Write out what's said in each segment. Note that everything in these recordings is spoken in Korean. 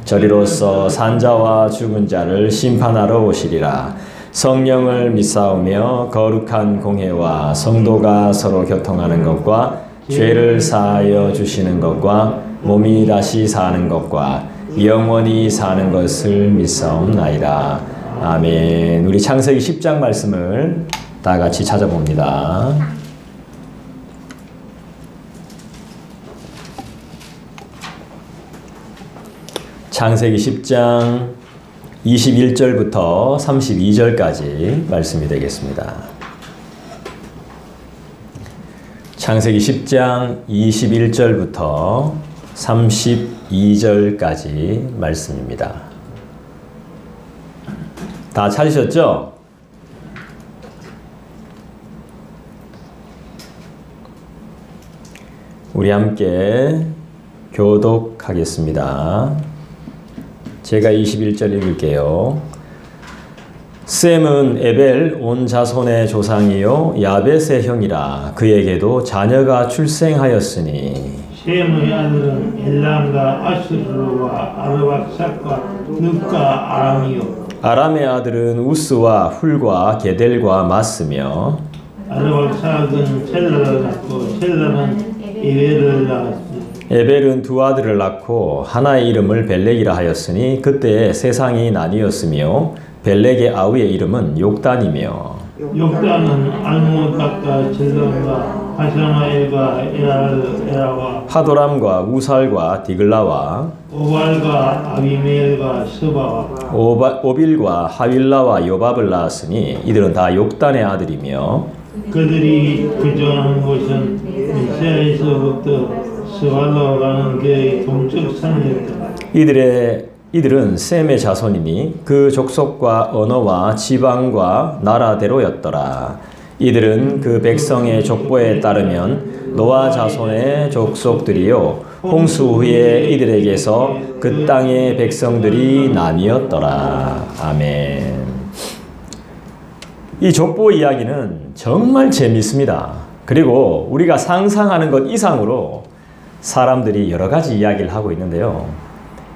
저리로서 산자와 죽은 자를 심판하러 오시리라. 성령을 믿사오며 거룩한 공회와 성도가 서로 교통하는 것과 죄를 사하여 주시는 것과 몸이 다시 사는 것과 영원히 사는 것을 믿사옵나이다. 아멘. 우리 창세기 10장 말씀을 다 같이 찾아봅니다. 창세기 10장 21절부터 32절까지 말씀이 되겠습니다. 창세기 10장 21절부터 32절까지 말씀입니다. 다 찾으셨죠? 우리 함께 교독하겠습니다. 제가 21절 읽을게요. 셈은 에벨 온 자손의 조상이요 야벳의 형이라. 그에게도 자녀가 출생하였으니 셈의 아들은 엘람과 아수르와 아르박삭과 룻과 아람이요. 아람의 아들은 우스와 훌과 게델과 마스며 아르박삭은 셀라를 낳고 셀라는 에벨을 낳았으니 에벨은 두 아들을 낳고 하나의 이름을 벨렉이라 하였으니 그때에 세상이 나뉘었으며 벨렉의 아우의 이름은 욕단이며 욕단은 알모닥과 젤론과 하사마엘과 에라와 하도람과 우살과 디글라와 오발과 아비메엘과 스바와 오빌과 하윌라와 요밥을 낳았으니 이들은 다 욕단의 아들이며 그들이 규정한 곳은 미세에서부터 스발로 가는 길의 동쪽 산이었다. 이들은 셈의 자손이니 그 족속과 언어와 지방과 나라대로였더라. 이들은 그 백성의 족보에 따르면 노아 자손의 족속들이요 홍수 후에 이들에게서 그 땅의 백성들이 나뉘었더라. 아멘. 이 족보 이야기는 정말 재미있습니다. 그리고 우리가 상상하는 것 이상으로 사람들이 여러 가지 이야기를 하고 있는데요.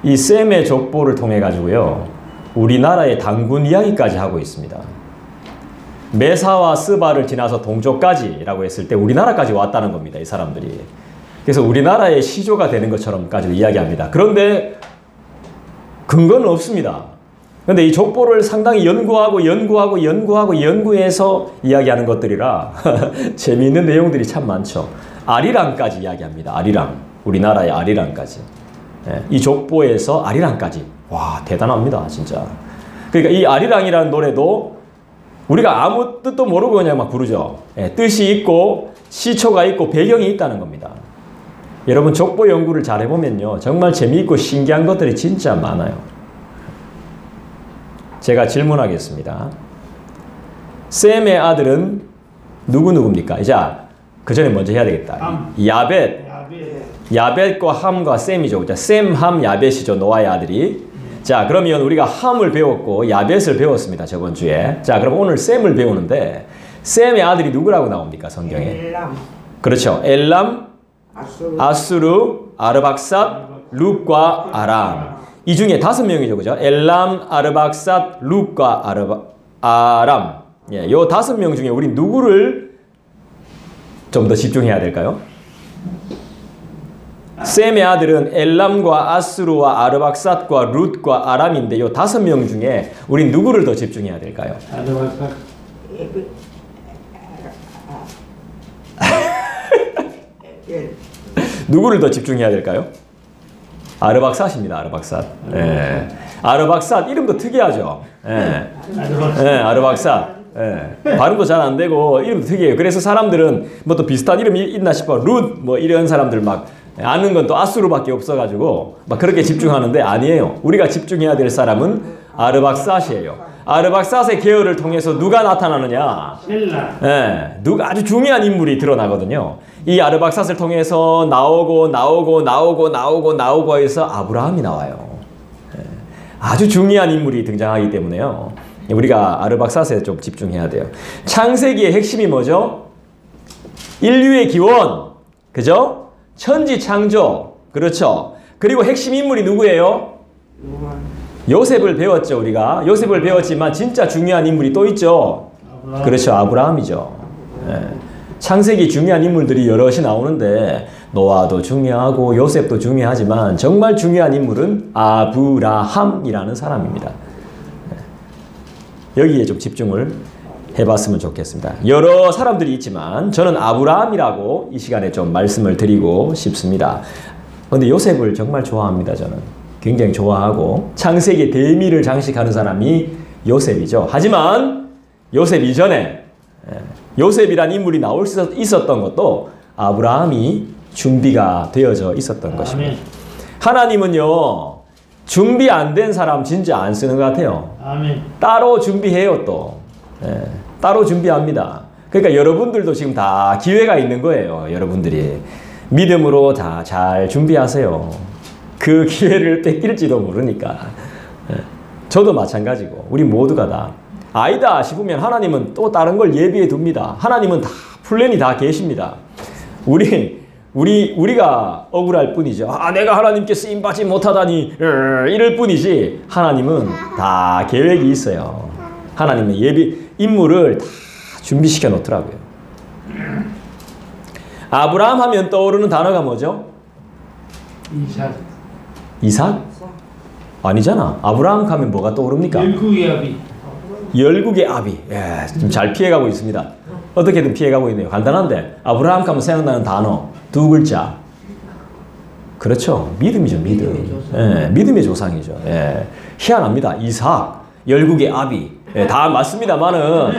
이 셈의 족보를 통해 가지고요, 우리나라의 당군 이야기까지 하고 있습니다. 메사와 스바를 지나서 동족까지라고 했을 때 우리나라까지 왔다는 겁니다. 이 사람들이. 그래서 우리나라의 시조가 되는 것처럼까지도 이야기합니다. 그런데 근거는 없습니다. 그런데 이 족보를 상당히 연구해서 이야기하는 것들이라 재미있는 내용들이 참 많죠. 아리랑까지 이야기합니다. 아리랑. 우리나라의 아리랑까지. 이 족보에서 아리랑까지. 와, 대단합니다. 진짜. 그러니까 이 아리랑이라는 노래도 우리가 아무 뜻도 모르고 그냥 막 부르죠. 뜻이 있고 시초가 있고 배경이 있다는 겁니다. 여러분 족보 연구를 잘 해보면요, 정말 재미있고 신기한 것들이 진짜 많아요. 제가 질문하겠습니다. 셈의 아들은 누구입니까? 자, 그 전에 먼저 해야 되겠다. 야벳과 함과 셈이죠. 셈, 함, 야벳이죠. 노아의 아들이. 자, 그러면 우리가 함을 배웠고 야벳을 배웠습니다. 저번 주에. 자, 그럼 오늘 셈을 배우는데 셈의 아들이 누구라고 나옵니까? 성경에. 엘람. 그렇죠. 엘람, 아수르, 아르박삿, 룻과 아람. 이 중에 5명이죠. 그죠? 엘람, 아르박삿, 룻과 아람. 예, 요 5명 중에 우리 누구를 좀 더 집중해야 될까요? 셈의 아들은 엘람과 아수르와 아르박삿과 룻과 아람인데 이 5명 중에 우리 누구를 더 집중해야 될까요? 아르박삭. 누구를 더 집중해야 될까요? 아르박삿입니다. 아르박삿. 예. 아르박삿 이름도 특이하죠. 예. 아르박삿. 예. 발음도 잘 안 되고 이름도 특이해요. 그래서 사람들은 뭐 또 비슷한 이름이 있나 싶어. 룻 뭐 이런 사람들 막 아는 건 또 아수르밖에 없어가지고 막 그렇게 집중하는데 아니에요. 우리가 집중해야 될 사람은 아르박삿이에요. 아르박삿의 계열을 통해서 누가 나타나느냐? 셀라. 예, 아주 중요한 인물이 드러나거든요. 이 아르박삿을 통해서 나오고 해서 아브라함이 나와요. 예, 아주 중요한 인물이 등장하기 때문에요. 우리가 아르박삿에 좀 집중해야 돼요. 창세기의 핵심이 뭐죠? 인류의 기원, 그죠? 천지 창조, 그렇죠? 그리고 핵심 인물이 누구예요? 요셉을 배웠죠, 우리가. 요셉을 배웠지만 진짜 중요한 인물이 또 있죠. 그렇죠, 아브라함이죠. 예. 창세기 중요한 인물들이 여럿이 나오는데 노아도 중요하고 요셉도 중요하지만 정말 중요한 인물은 아브라함이라는 사람입니다. 여기에 좀 집중을 해봤으면 좋겠습니다. 여러 사람들이 있지만 저는 아브라함이라고 이 시간에 좀 말씀을 드리고 싶습니다. 그런데 요셉을 정말 좋아합니다. 저는 굉장히 좋아하고 창세기 대미를 장식하는 사람이 요셉이죠. 하지만 요셉 이전에 요셉이란 인물이 나올 수 있었던 것도 아브라함이 준비가 되어져 있었던 것입니다. 하나님은요, 준비 안 된 사람 진짜 안 쓰는 것 같아요. 아멘. 따로 준비해요, 또. 따로 준비합니다. 그러니까 여러분들도 지금 다 기회가 있는 거예요. 여러분들이 믿음으로 다 잘 준비하세요. 그 기회를 뺏길지도 모르니까. 저도 마찬가지고 우리 모두가 다 아니다 싶으면 하나님은 또 다른 걸 예비해 둡니다. 하나님은 다 플랜이 다 계십니다. 우리가 억울할 뿐이죠. 아, 내가 하나님께 쓰임받지 못하다니 이럴 뿐이지 하나님은 다 계획이 있어요. 하나님은 인물을 다 준비시켜 놓더라고요. 아브라함 하면 떠오르는 단어가 뭐죠? 이삭. 이삭? 아니잖아. 아브라함 하면 뭐가 떠오릅니까? 열국의 아비. 열국의 아비. 예, 좀 잘 피해가고 있습니다. 어떻게든 피해가고 있네요. 간단한데 아브라함 하면 생각나는 단어 두 글자. 그렇죠. 믿음이죠. 믿음. 예, 믿음의 조상이죠. 예, 희한합니다. 이삭, 열국의 아비. 예, 다 맞습니다만은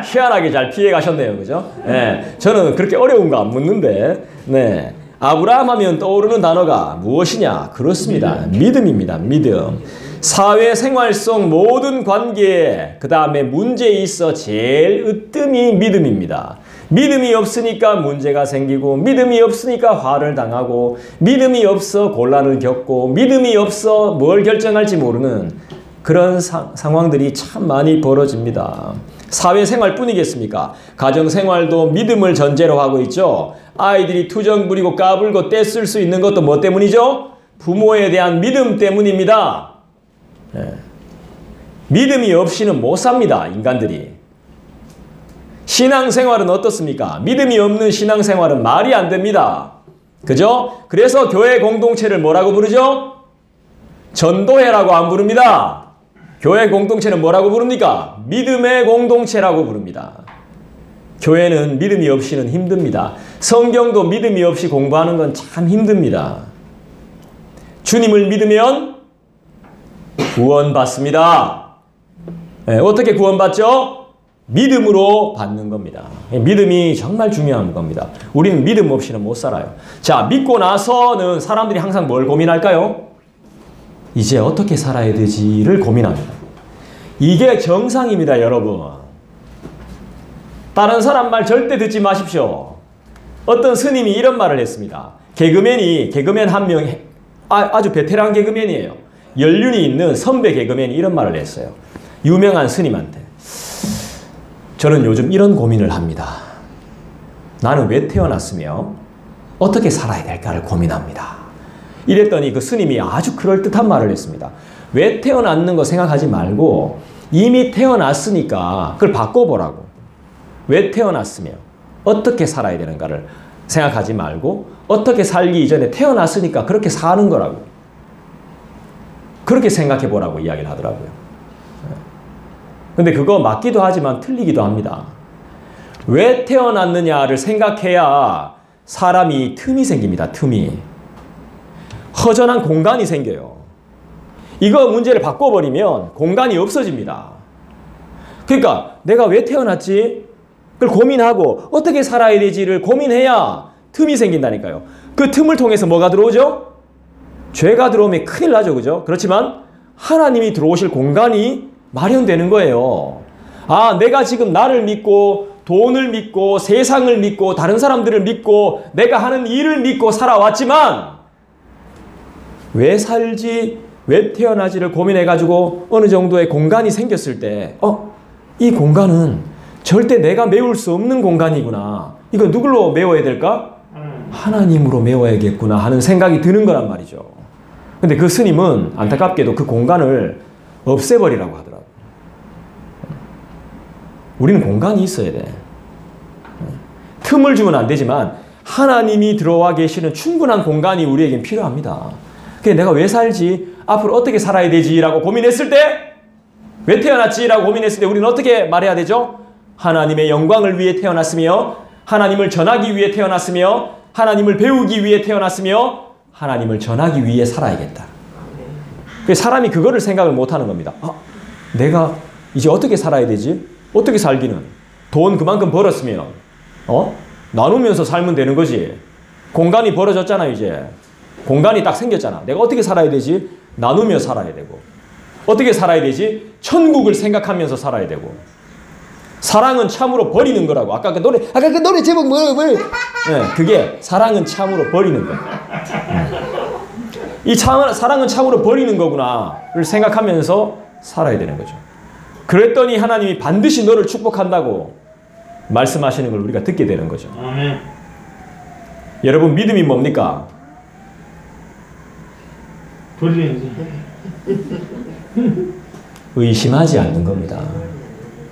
희한하게 잘 피해 가셨네요. 그죠? 예, 저는 그렇게 어려운 거 안 묻는데 네. 아브라함 하면 떠오르는 단어가 무엇이냐? 그렇습니다. 믿음입니다. 믿음. 사회생활 속 모든 관계에 그 다음에 문제에 있어 제일 으뜸이 믿음입니다. 믿음이 없으니까 문제가 생기고 믿음이 없으니까 화를 당하고 믿음이 없어 곤란을 겪고 믿음이 없어 뭘 결정할지 모르는 그런 상황들이 참 많이 벌어집니다. 사회생활 뿐이겠습니까? 가정생활도 믿음을 전제로 하고 있죠. 아이들이 투정 부리고 까불고 떼쓸 수 있는 것도 뭐 때문이죠? 부모에 대한 믿음 때문입니다. 네. 믿음이 없이는 못 삽니다. 인간들이. 신앙생활은 어떻습니까? 믿음이 없는 신앙생활은 말이 안 됩니다. 그죠? 그래서 교회 공동체를 뭐라고 부르죠? 전도회라고 안 부릅니다. 교회 공동체는 뭐라고 부릅니까? 믿음의 공동체라고 부릅니다. 교회는 믿음이 없이는 힘듭니다. 성경도 믿음이 없이 공부하는 건 참 힘듭니다. 주님을 믿으면 구원받습니다. 네, 어떻게 구원받죠? 믿음으로 받는 겁니다. 믿음이 정말 중요한 겁니다. 우리는 믿음 없이는 못 살아요. 자, 믿고 나서는 사람들이 항상 뭘 고민할까요? 이제 어떻게 살아야 되지를 고민합니다. 이게 정상입니다, 여러분. 다른 사람 말 절대 듣지 마십시오. 어떤 스님이 이런 말을 했습니다. 개그맨 한 명, 아주 베테랑 개그맨이에요. 연륜이 있는 선배 개그맨이 이런 말을 했어요. 유명한 스님한테. 저는 요즘 이런 고민을 합니다. 나는 왜 태어났으며 어떻게 살아야 될까를 고민합니다. 이랬더니 그 스님이 아주 그럴듯한 말을 했습니다. 왜 태어났는 거 생각하지 말고 이미 태어났으니까 그걸 바꿔보라고. 왜 태어났으며 어떻게 살아야 되는가를 생각하지 말고 어떻게 살기 이전에 태어났으니까 그렇게 사는 거라고. 그렇게 생각해 보라고 이야기를 하더라고요. 근데 그거 맞기도 하지만 틀리기도 합니다. 왜 태어났느냐를 생각해야 사람이 틈이 생깁니다. 틈이. 허전한 공간이 생겨요. 이거 문제를 바꿔버리면 공간이 없어집니다. 그러니까 내가 왜 태어났지? 그걸 고민하고 어떻게 살아야 되지를 고민해야 틈이 생긴다니까요. 그 틈을 통해서 뭐가 들어오죠? 죄가 들어오면 큰일 나죠. 그죠? 그렇지만 하나님이 들어오실 공간이 마련되는 거예요. 아, 내가 지금 나를 믿고 돈을 믿고 세상을 믿고 다른 사람들을 믿고 내가 하는 일을 믿고 살아왔지만 왜 살지, 왜 태어나지를 고민해가지고 어느 정도의 공간이 생겼을 때 이 공간은 절대 내가 메울 수 없는 공간이구나. 이거 누굴로 메워야 될까? 하나님으로 메워야겠구나 하는 생각이 드는 거란 말이죠. 근데 그 스님은 안타깝게도 그 공간을 없애버리라고 하더라고요. 우리는 공간이 있어야 돼. 틈을 주면 안 되지만 하나님이 들어와 계시는 충분한 공간이 우리에겐 필요합니다. 그래, 내가 왜 살지? 앞으로 어떻게 살아야 되지? 라고 고민했을 때, 왜 태어났지? 라고 고민했을 때 우리는 어떻게 말해야 되죠? 하나님의 영광을 위해 태어났으며, 하나님을 전하기 위해 태어났으며, 하나님을 배우기 위해 태어났으며, 하나님을 전하기 위해 살아야겠다. 사람이 그거를 생각을 못하는 겁니다. 내가 이제 어떻게 살아야 되지? 어떻게 살기는? 돈 그만큼 벌었으면 나누면서 살면 되는 거지. 공간이 벌어졌잖아. 이제 공간이 딱 생겼잖아. 내가 어떻게 살아야 되지? 나누며 살아야 되고. 어떻게 살아야 되지? 천국을 생각하면서 살아야 되고. 사랑은 참으로 버리는 거라고. 아까 그 노래 제목 뭐? 네, 그게 사랑은 참으로 버리는 거야. 사랑은 참으로 버리는 거구나를 생각하면서 살아야 되는 거죠. 그랬더니 하나님이 반드시 너를 축복한다고 말씀하시는 걸 우리가 듣게 되는 거죠. 아멘. 여러분, 믿음이 뭡니까? 의심하지 않는 겁니다.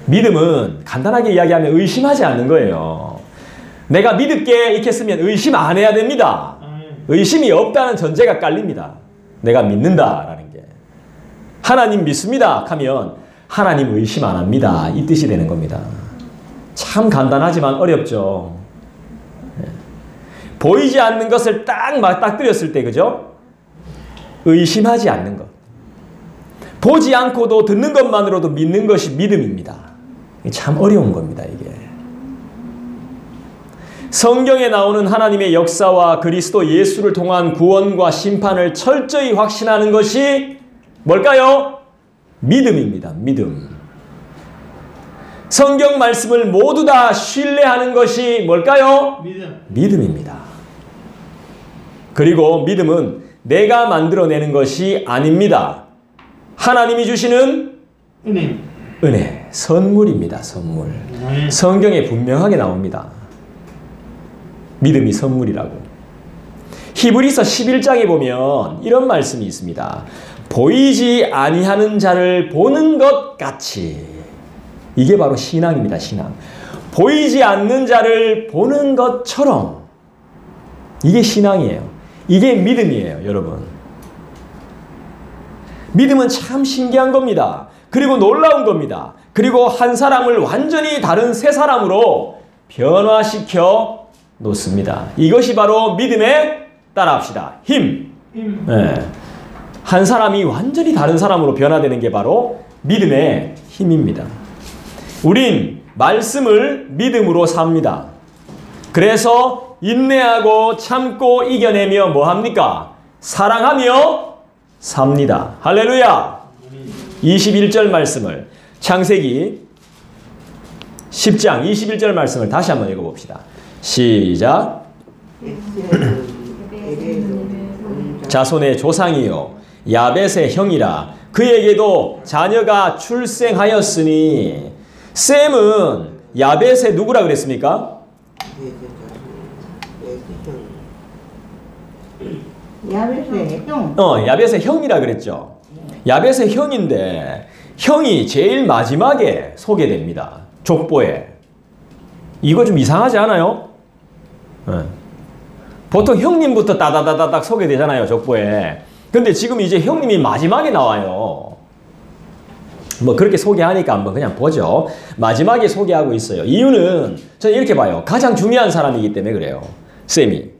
믿음은 간단하게 이야기하면 의심하지 않는 거예요. 내가 믿을 게 있겠으면 의심 안 해야 됩니다. 의심이 없다는 전제가 깔립니다. 내가 믿는다라는 게. 하나님 믿습니다 하면 하나님 의심 안 합니다. 이 뜻이 되는 겁니다. 참 간단하지만 어렵죠. 보이지 않는 것을 딱 맞닥뜨렸을 때, 그죠? 의심하지 않는 것. 보지 않고도 듣는 것만으로도 믿는 것이 믿음입니다. 참 어려운 겁니다, 이게. 성경에 나오는 하나님의 역사와 그리스도 예수를 통한 구원과 심판을 철저히 확신하는 것이 뭘까요? 믿음입니다. 믿음. 성경 말씀을 모두 다 신뢰하는 것이 뭘까요? 믿음입니다. 그리고 믿음은 내가 만들어내는 것이 아닙니다. 하나님이 주시는 은혜, 선물입니다. 선물. 성경에 분명하게 나옵니다. 믿음이 선물이라고. 히브리서 11장에 보면 이런 말씀이 있습니다. 보이지 아니하는 자를 보는 것 같이. 이게 바로 신앙입니다. 신앙. 보이지 않는 자를 보는 것처럼. 이게 신앙이에요. 이게 믿음이에요, 여러분. 믿음은 참 신기한 겁니다. 그리고 놀라운 겁니다. 그리고 한 사람을 완전히 다른 새 사람으로 변화시켜 놓습니다. 이것이 바로 믿음의, 따라합시다, 힘. 네. 한 사람이 완전히 다른 사람으로 변화되는 게 바로 믿음의 힘입니다. 우린 말씀을 믿음으로 삽니다. 그래서 인내하고 참고 이겨내며 뭐합니까? 사랑하며 삽니다. 할렐루야. 21절 말씀을, 창세기 10장 21절 말씀을 다시 한번 읽어봅시다. 시작. 자손의 조상이요 야벳의 형이라 그에게도 자녀가 출생하였으니. 셈은 야벳의 누구라 그랬습니까? 야벳의 형. 야벳의 형이라 그랬죠. 야벳의 형인데 형이 제일 마지막에 소개됩니다. 족보에. 이거 좀 이상하지 않아요? 보통 형님부터 따다다다닥 소개되잖아요, 족보에. 근데 지금 이제 형님이 마지막에 나와요. 뭐 그렇게 소개하니까 한번 그냥 보죠. 마지막에 소개하고 있어요. 이유는 저는 이렇게 봐요. 가장 중요한 사람이기 때문에 그래요. 셈이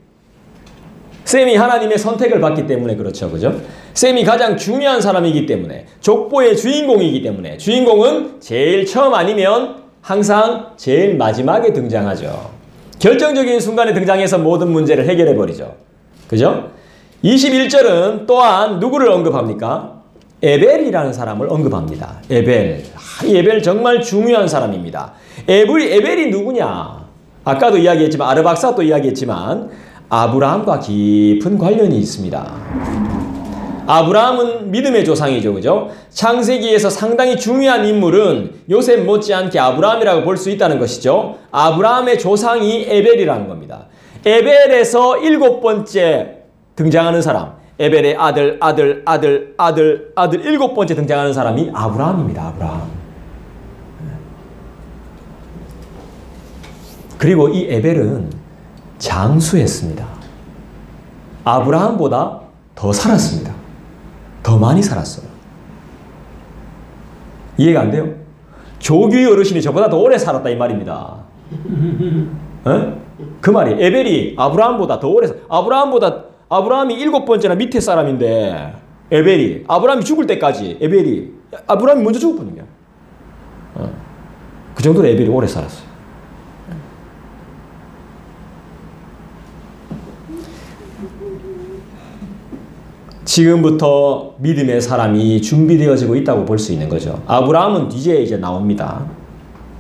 하나님의 선택을 받기 때문에 그렇죠. 그죠? 셈이 가장 중요한 사람이기 때문에, 족보의 주인공이기 때문에, 주인공은 제일 처음 아니면 항상 제일 마지막에 등장하죠. 결정적인 순간에 등장해서 모든 문제를 해결해 버리죠. 그죠? 21절은 또한 누구를 언급합니까? 에벨이라는 사람을 언급합니다. 에벨. 이 에벨 정말 중요한 사람입니다. 에벨이 누구냐? 아까도 이야기했지만, 아르박사도 이야기했지만 아브라함과 깊은 관련이 있습니다. 아브라함은 믿음의 조상이죠. 그죠? 창세기에서 상당히 중요한 인물은 요셉 못지않게 아브라함이라고 볼 수 있다는 것이죠. 아브라함의 조상이 에벨이라는 겁니다. 에벨에서 7번째 등장하는 사람, 에벨의 아들 7번째 등장하는 사람이 아브라함입니다. 아브라함. 그리고 이 에벨은 장수했습니다. 아브라함보다 더 살았습니다. 더 많이 살았어요. 이해가 안 돼요? 조규의 어르신이 저보다 더 오래 살았다 이 말입니다. 그 말이 에벨이 아브라함보다 더 오래 아브라함이 7번째나 밑에 사람인데 아브라함이 죽을 때까지 아브라함이 먼저 죽어버린 거야. 그 정도로 에벨이 오래 살았어요. 지금부터 믿음의 사람이 준비되어지고 있다고 볼 수 있는 거죠. 아브라함은 이제 나옵니다.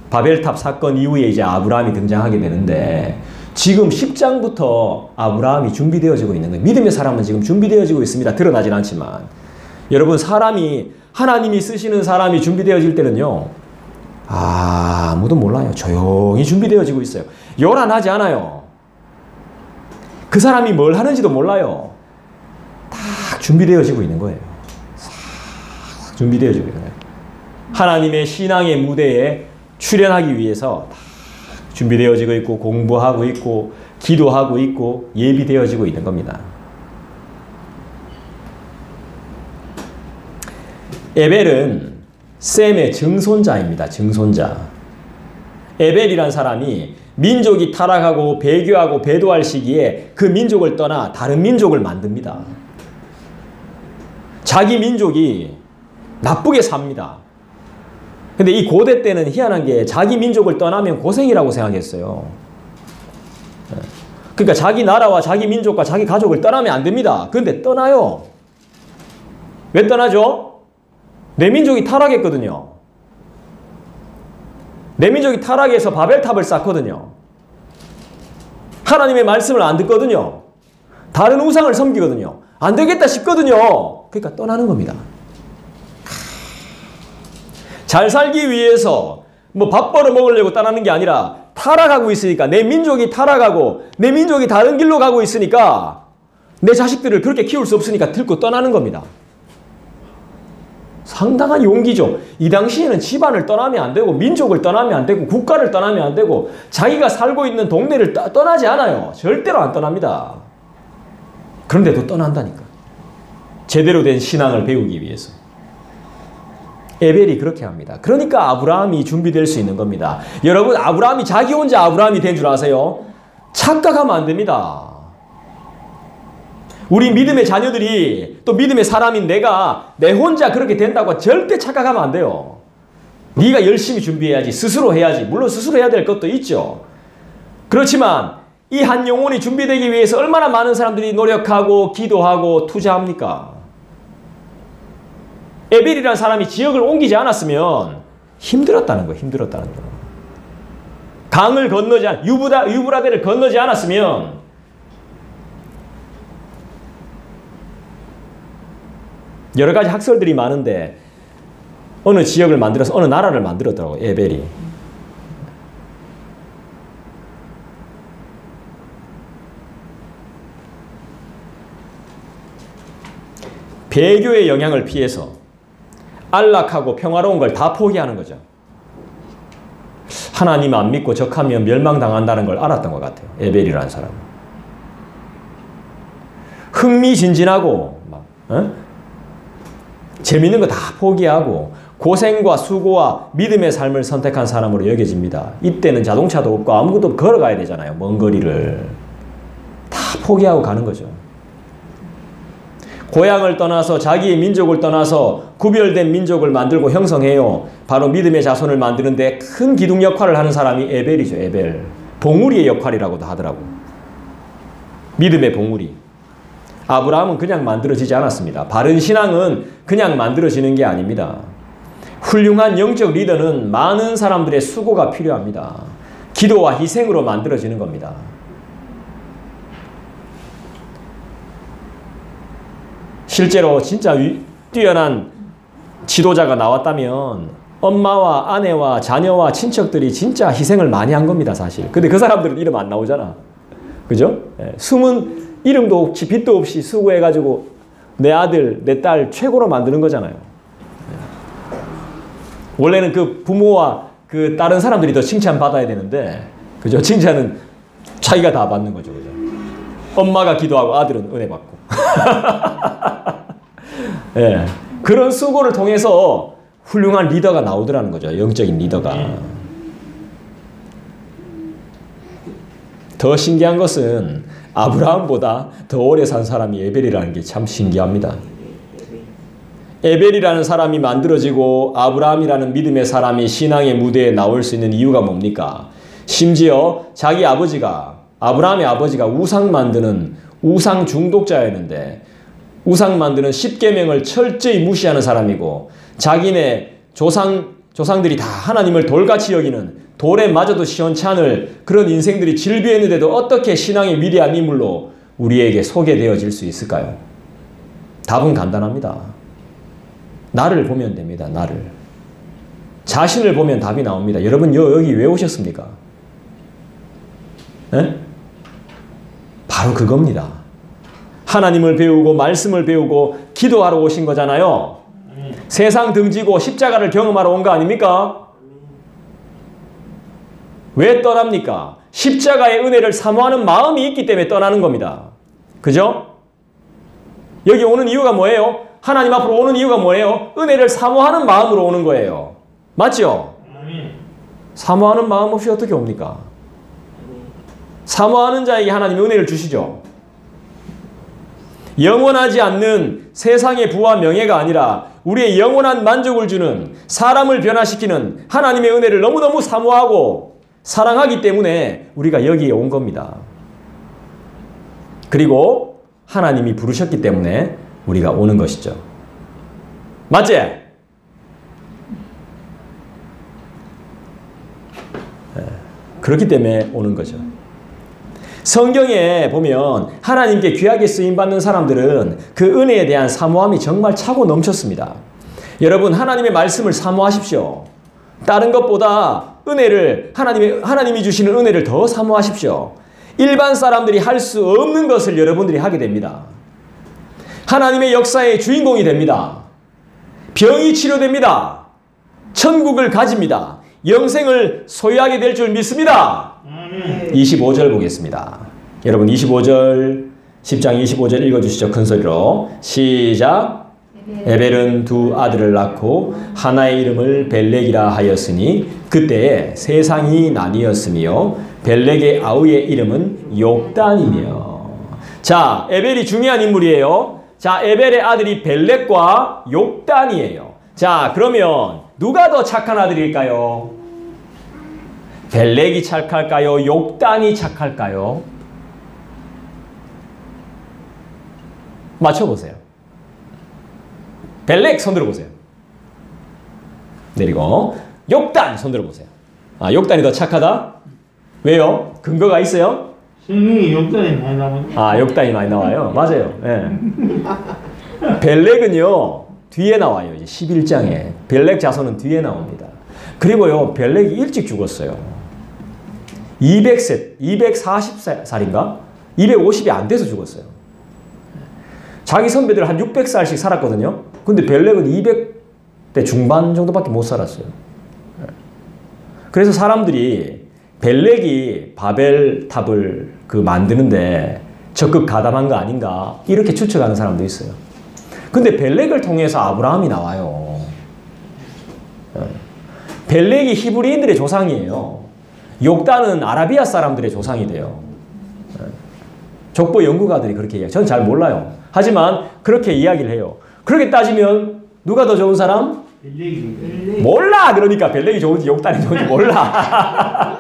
바벨탑 사건 이후에 이제 아브라함이 등장하게 되는데 지금 10장부터 아브라함이 준비되어지고 있는 거예요. 믿음의 사람은 지금 준비되어지고 있습니다. 드러나진 않지만. 여러분 하나님이 쓰시는 사람이 준비되어질 때는요. 아무도 몰라요. 조용히 준비되어지고 있어요. 요란하지 않아요. 그 사람이 뭘 하는지도 몰라요. 딱 준비되어지고 있는 거예요. 싹 준비되어지고 있는 거예요. 하나님의 신앙의 무대에 출연하기 위해서 다 준비되어지고 있고 공부하고 있고 기도하고 있고 예비되어지고 있는 겁니다. 에벨은 셈의 증손자입니다. 증손자. 에벨이란 사람이 민족이 타락하고 배교하고 배도할 시기에 그 민족을 떠나 다른 민족을 만듭니다. 자기 민족이 나쁘게 삽니다. 근데 이 고대 때는 희한한 게 자기 민족을 떠나면 고생이라고 생각했어요. 그러니까 자기 나라와 자기 민족과 자기 가족을 떠나면 안 됩니다. 그런데 떠나요. 왜 떠나죠? 내 민족이 타락했거든요. 내 민족이 타락해서 바벨탑을 쌓거든요. 하나님의 말씀을 안 듣거든요. 다른 우상을 섬기거든요. 안 되겠다 싶거든요. 그러니까 떠나는 겁니다. 잘 살기 위해서 밥 벌어 먹으려고 떠나는 게 아니라 타락하고 있으니까 내 민족이 타락하고 내 민족이 다른 길로 가고 있으니까 내 자식들을 그렇게 키울 수 없으니까 들고 떠나는 겁니다. 상당한 용기죠. 이 당시에는 집안을 떠나면 안 되고 민족을 떠나면 안 되고 국가를 떠나면 안 되고 자기가 살고 있는 동네를 떠나지 않아요. 절대로 안 떠납니다. 그런데도 떠난다니까. 제대로 된 신앙을 배우기 위해서. 에벨이 그렇게 합니다. 그러니까 아브라함이 준비될 수 있는 겁니다. 여러분, 아브라함이 자기 혼자 아브라함이 된 줄 아세요? 착각하면 안 됩니다. 우리 믿음의 자녀들이 또 믿음의 사람인 내가 내 혼자 그렇게 된다고 절대 착각하면 안 돼요. 네가 열심히 준비해야지. 스스로 해야지. 물론 스스로 해야 될 것도 있죠. 그렇지만 이 한 영혼이 준비되기 위해서 얼마나 많은 사람들이 노력하고 기도하고 투자합니까? 에벨이라는 사람이 지역을 옮기지 않았으면 힘들었다는 거예요. 힘들었다는 거예요. 강을 건너지 유브라데를 건너지 않았으면 여러 가지 학설들이 많은데 어느 지역을 만들어서 어느 나라를 만들었더라고요. 에벨이. 배교의 영향을 피해서 안락하고 평화로운 걸 다 포기하는 거죠. 하나님 안 믿고 적하면 멸망당한다는 걸 알았던 것 같아요. 에벨이라는 사람은. 흥미진진하고 재밌는 거 다 포기하고 고생과 수고와 믿음의 삶을 선택한 사람으로 여겨집니다. 이때는 자동차도 없고 아무것도 걸어가야 되잖아요. 먼 거리를. 다 포기하고 가는 거죠. 고향을 떠나서 자기의 민족을 떠나서 구별된 민족을 만들고 형성해요. 바로 믿음의 자손을 만드는데 큰 기둥 역할을 하는 사람이 에벨이죠. 에벨. 봉우리의 역할이라고도 하더라고요. 믿음의 봉우리. 아브라함은 그냥 만들어지지 않았습니다. 바른 신앙은 그냥 만들어지는 게 아닙니다. 훌륭한 영적 리더는 많은 사람들의 수고가 필요합니다. 기도와 희생으로 만들어지는 겁니다. 실제로 진짜 뛰어난 지도자가 나왔다면 엄마와 아내와 자녀와 친척들이 진짜 희생을 많이 한 겁니다. 사실. 근데 그 사람들은 이름 안 나오잖아. 그죠? 예, 숨은 이름도 없이 빛도 없이 수고해가지고 내 아들, 내 딸 최고로 만드는 거잖아요. 원래는 그 부모와 그 다른 사람들이 더 칭찬받아야 되는데, 그죠? 칭찬은 자기가 다 받는 거죠. 그죠? 엄마가 기도하고 아들은 은혜 받고. 예, 그런 수고를 통해서 훌륭한 리더가 나오더라는 거죠. 영적인 리더가. 더 신기한 것은 아브라함보다 더 오래 산 사람이 에벨이라는 게 참 신기합니다. 에벨이라는 사람이 만들어지고 아브라함이라는 믿음의 사람이 신앙의 무대에 나올 수 있는 이유가 뭡니까? 심지어 자기 아버지가, 아브라함의 아버지가 우상 만드는 우상 중독자였는데, 우상 만드는 10계명을 철저히 무시하는 사람이고, 자기네 조상들이 다 하나님을 돌같이 여기는, 돌에 맞아도 시원찮을 그런 인생들이 질비했는데도 어떻게 신앙의 위대한 인물로 우리에게 소개되어질 수 있을까요? 답은 간단합니다. 나를 보면 됩니다. 나를. 자신을 보면 답이 나옵니다. 여러분 여기 왜 오셨습니까? 에? 바로 그겁니다. 하나님을 배우고 말씀을 배우고 기도하러 오신 거잖아요. 세상 등지고 십자가를 경험하러 온 거 아닙니까? 왜 떠납니까? 십자가의 은혜를 사모하는 마음이 있기 때문에 떠나는 겁니다. 그죠? 여기 오는 이유가 뭐예요? 하나님 앞으로 오는 이유가 뭐예요? 은혜를 사모하는 마음으로 오는 거예요. 맞죠? 사모하는 마음 없이 어떻게 옵니까? 사모하는 자에게 하나님이 은혜를 주시죠. 영원하지 않는 세상의 부와 명예가 아니라 우리의 영원한 만족을 주는, 사람을 변화시키는 하나님의 은혜를 너무너무 사모하고 사랑하기 때문에 우리가 여기에 온 겁니다. 그리고 하나님이 부르셨기 때문에 우리가 오는 것이죠. 맞지? 그렇기 때문에 오는 거죠. 성경에 보면 하나님께 귀하게 쓰임받는 사람들은 그 은혜에 대한 사모함이 정말 차고 넘쳤습니다. 여러분, 하나님의 말씀을 사모하십시오. 다른 것보다 은혜를, 하나님이 주시는 은혜를 더 사모하십시오. 일반 사람들이 할 수 없는 것을 여러분들이 하게 됩니다. 하나님의 역사의 주인공이 됩니다. 병이 치료됩니다. 천국을 가집니다. 영생을 소유하게 될 줄 믿습니다. 25절 보겠습니다. 여러분 25절, 10장 25절 읽어주시죠. 큰 소리로. 시작. 에벨은 두 아들을 낳고 하나의 이름을 벨렉이라 하였으니 그때에 세상이 나뉘었으며 벨렉의 아우의 이름은 욕단이며. 자, 에벨이 중요한 인물이에요. 자, 에벨의 아들이 벨렉과 욕단이에요. 자, 그러면 누가 더 착한 아들일까요? 벨렉이 착할까요? 욕단이 착할까요? 맞춰보세요. 벨렉 손 들어보세요. 내리고 욕단 손 들어보세요. 아, 욕단이 더 착하다? 왜요? 근거가 있어요? 성경에 욕단이 많이 나오는데. 아, 욕단이 많이 나와요. 맞아요. 예. 벨렉은요 뒤에 나와요. 이제 11장에 벨렉 자손은 뒤에 나옵니다. 그리고요 벨렉이 일찍 죽었어요. 240살인가? 250이 안 돼서 죽었어요. 자기 선배들 한 600살씩 살았거든요. 근데 벨렉은 200대 중반 정도밖에 못 살았어요. 그래서 사람들이 벨렉이 바벨탑을 만드는데 적극 가담한 거 아닌가 이렇게 추측하는 사람도 있어요. 근데 벨렉을 통해서 아브라함이 나와요. 벨렉이 히브리인들의 조상이에요. 욕단은 아라비아 사람들의 조상이 돼요. 족보 연구가들이 그렇게 이야기해요. 저는 잘 몰라요. 하지만 그렇게 이야기를 해요. 그렇게 따지면 누가 더 좋은 사람? 벨렉이. 몰라. 그러니까 벨렉이 좋은지 욕단이 좋은지 몰라.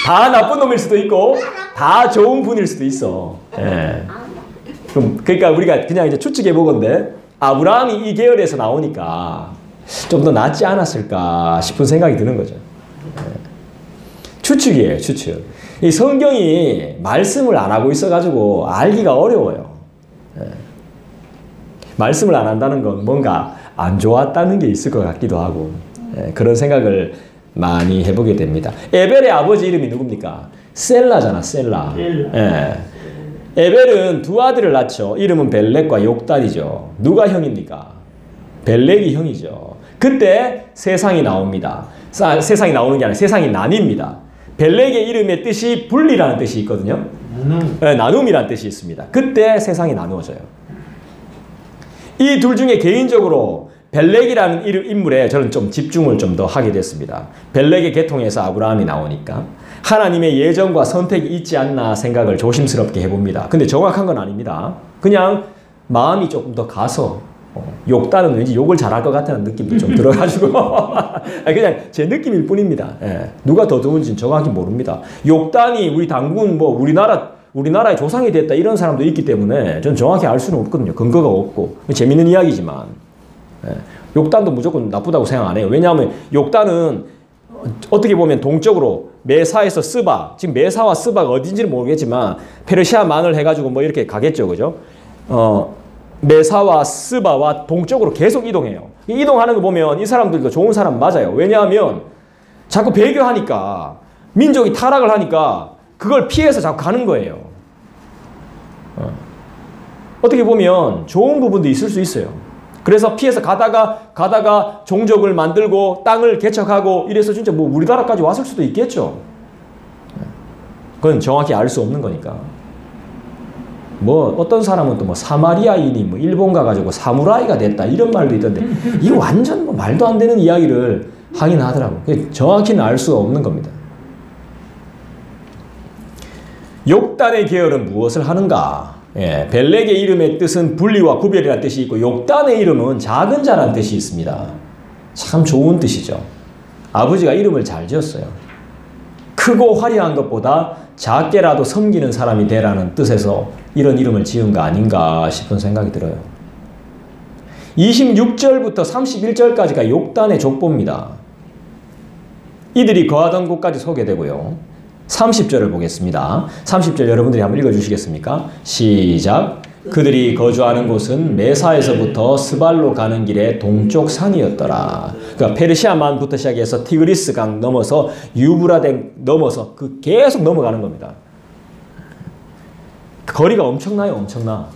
다 나쁜 놈일 수도 있고 다 좋은 분일 수도 있어. 예. 그러니까 우리가 그냥 이제 추측해 보건데 아브라함이 이 계열에서 나오니까 좀 더 낫지 않았을까 싶은 생각이 드는 거죠. 예. 추측이에요, 추측. 이 성경이 말씀을 안 하고 있어가지고 알기가 어려워요. 예. 말씀을 안 한다는 건 뭔가 안 좋았다는 게 있을 것 같기도 하고, 예. 그런 생각을 많이 해보게 됩니다. 에벨의 아버지 이름이 누굽니까? 셀라잖아, 셀라. 셀라. 예. 에벨은 두 아들을 낳죠. 이름은 벨렉과 욕단이죠. 누가 형입니까? 벨렉이 형이죠. 그때 세상이 나옵니다. 세상이 나오는 게 아니라 세상이 나뉩니다. 벨렉의 이름의 뜻이 분리라는 뜻이 있거든요. 나눔. 네, 나눔이라는 뜻이 있습니다. 그때 세상이 나누어져요. 이 둘 중에 개인적으로 벨렉이라는 인물에 저는 좀 집중을 좀 더 하게 됐습니다. 벨렉의 계통에서 아브라함이 나오니까 하나님의 예정과 선택이 있지 않나 생각을 조심스럽게 해봅니다. 근데 정확한 건 아닙니다. 그냥 마음이 조금 더 가서 욕단은 왠지 욕을 잘할 것 같다는 느낌도 좀 들어가지고 그냥 제 느낌일 뿐입니다. 예. 누가 더 좋은지는 정확히 모릅니다. 욕단이 우리 당군 뭐 우리나라의 조상이 됐다 이런 사람도 있기 때문에 전 정확히 알 수는 없거든요. 근거가 없고 재밌는 이야기지만 욕단도 무조건 나쁘다고 생각 안 해요. 왜냐하면 욕단은 어떻게 보면 동쪽으로 메사에서 스바, 지금 메사와 스바가 어딘지는 모르겠지만 페르시아만을 해가지고 뭐 이렇게 가겠죠, 그죠? 메사와 스바와 동쪽으로 계속 이동해요. 이동하는 거 보면 이 사람들도 좋은 사람 맞아요. 왜냐하면 자꾸 배교하니까 민족이 타락을 하니까 그걸 피해서 자꾸 가는 거예요. 어떻게 보면 좋은 부분도 있을 수 있어요. 그래서 피해서 가다가 종족을 만들고 땅을 개척하고 이래서 진짜 뭐 우리나라까지 왔을 수도 있겠죠. 그건 정확히 알 수 없는 거니까. 뭐 어떤 사람은 또 뭐 사마리아인이 뭐 일본 가가지고 사무라이가 됐다 이런 말도 있던데 이거 완전 뭐 말도 안 되는 이야기를 하긴 하더라고. 정확히는 알 수가 없는 겁니다. 욕단의 계열은 무엇을 하는가? 예, 벨렉의 이름의 뜻은 분리와 구별이라는 뜻이 있고 욕단의 이름은 작은 자라는 뜻이 있습니다. 참 좋은 뜻이죠. 아버지가 이름을 잘 지었어요. 크고 화려한 것보다 작게라도 섬기는 사람이 되라는 뜻에서 이런 이름을 지은 거 아닌가 싶은 생각이 들어요. 26절부터 31절까지가 욕단의 족보입니다. 이들이 거하던 곳까지 소개되고요. 30절을 보겠습니다. 30절 여러분들이 한번 읽어주시겠습니까? 시작. 그들이 거주하는 곳은 메사에서부터 스발로 가는 길의 동쪽 산이었더라. 그러니까 페르시아만부터 시작해서 티그리스 강 넘어서 유브라데 넘어서 그 계속 넘어가는 겁니다. 거리가 엄청나요, 엄청나.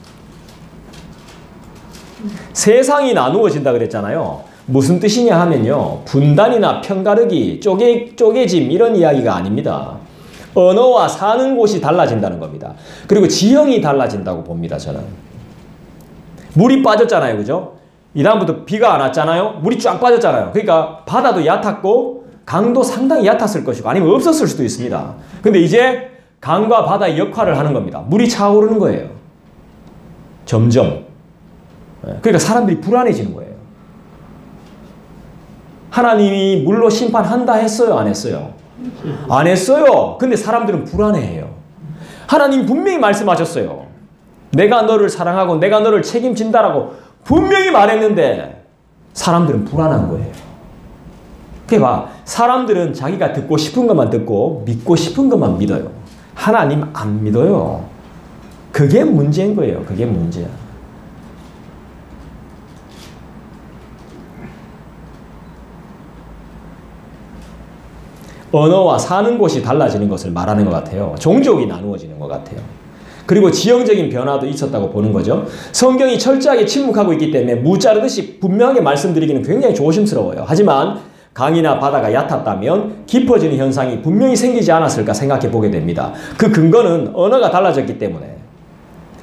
세상이 나누어진다 그랬잖아요. 무슨 뜻이냐 하면요, 분단이나 편가르기, 쪼개짐 이런 이야기가 아닙니다. 언어와 사는 곳이 달라진다는 겁니다. 그리고 지형이 달라진다고 봅니다, 저는. 물이 빠졌잖아요, 그죠? 이 다음부터 비가 안 왔잖아요? 물이 쫙 빠졌잖아요. 그러니까 바다도 얕았고 강도 상당히 얕았을 것이고 아니면 없었을 수도 있습니다. 근데 이제 강과 바다의 역할을 하는 겁니다. 물이 차오르는 거예요. 점점. 그러니까 사람들이 불안해지는 거예요. 하나님이 물로 심판한다 했어요, 안 했어요? 안 했어요. 근데 사람들은 불안해해요. 하나님 분명히 말씀하셨어요. 내가 너를 사랑하고 내가 너를 책임진다라고 분명히 말했는데 사람들은 불안한 거예요. 그게 봐. 사람들은 자기가 듣고 싶은 것만 듣고 믿고 싶은 것만 믿어요. 하나님 안 믿어요. 그게 문제인 거예요. 그게 문제야. 언어와 사는 곳이 달라지는 것을 말하는 것 같아요. 종족이 나누어지는 것 같아요. 그리고 지형적인 변화도 있었다고 보는 거죠. 성경이 철저하게 침묵하고 있기 때문에 무자르듯이 분명하게 말씀드리기는 굉장히 조심스러워요. 하지만 강이나 바다가 얕았다면 깊어지는 현상이 분명히 생기지 않았을까 생각해 보게 됩니다. 그 근거는 언어가 달라졌기 때문에.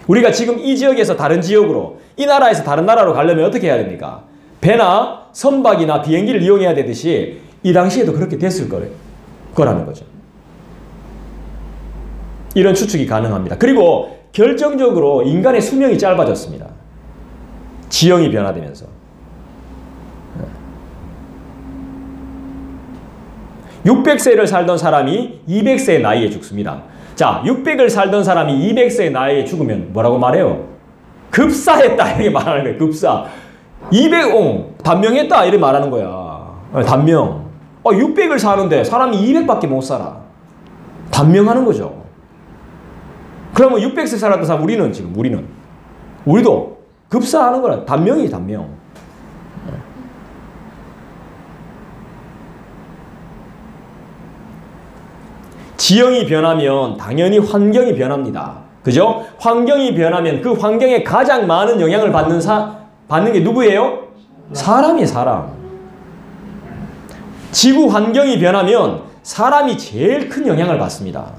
우리가 지금 이 지역에서 다른 지역으로, 이 나라에서 다른 나라로 가려면 어떻게 해야 됩니까? 배나 선박이나 비행기를 이용해야 되듯이 이 당시에도 그렇게 됐을 거라는 거죠. 이런 추측이 가능합니다. 그리고 결정적으로 인간의 수명이 짧아졌습니다. 지형이 변화되면서. 600세를 살던 사람이 200세의 나이에 죽습니다. 자, 600을 살던 사람이 200세의 나이에 죽으면 뭐라고 말해요? 급사했다 이렇게 말하는 거예요. 급사. 200, 단명했다 이렇게 말하는 거야. 단명. 600을 사는데 사람이 200밖에 못 살아. 단명하는 거죠. 그러면 600세 살았던 사람 우리도 급사하는 거라. 단명이지, 단명. 지형이 변하면 당연히 환경이 변합니다. 그죠? 환경이 변하면 그 환경에 가장 많은 영향을 받는 게 누구예요? 사람이에요, 사람. 지구 환경이 변하면 사람이 제일 큰 영향을 받습니다.